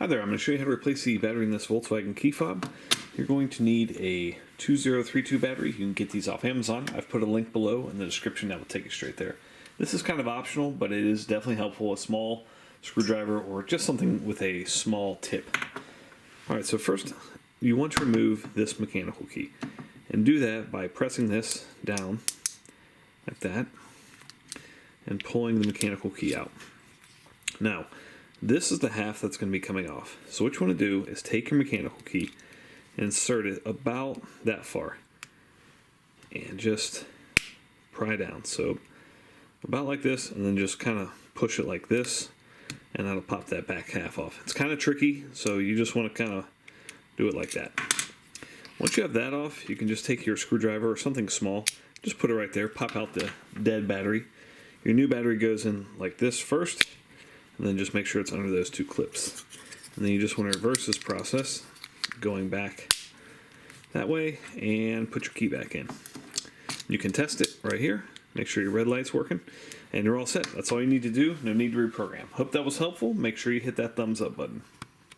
Hi there, I'm going to show you how to replace the battery in this Volkswagen key fob. You're going to need a 2032 battery. You can get these off Amazon. I've put a link below in the description that will take you straight there. This is kind of optional, but it is definitely helpful. A small screwdriver or just something with a small tip. Alright, so first you want to remove this mechanical key. And do that by pressing this down like that and pulling the mechanical key out. Now, this is the half that's going to be coming off. So what you want to do is take your mechanical key and insert it about that far and just pry down. So about like this, and then just kind of push it like this, and that'll pop that back half off. It's kind of tricky, so you just want to kind of do it like that. Once you have that off, you can just take your screwdriver or something small, just put it right there, pop out the dead battery. Your new battery goes in like this first, and then just make sure it's under those two clips. And then you just want to reverse this process, going back that way, and put your key back in. You can test it right here, make sure your red light's working, and you're all set. That's all you need to do, no need to reprogram. Hope that was helpful. Make sure you hit that thumbs up button.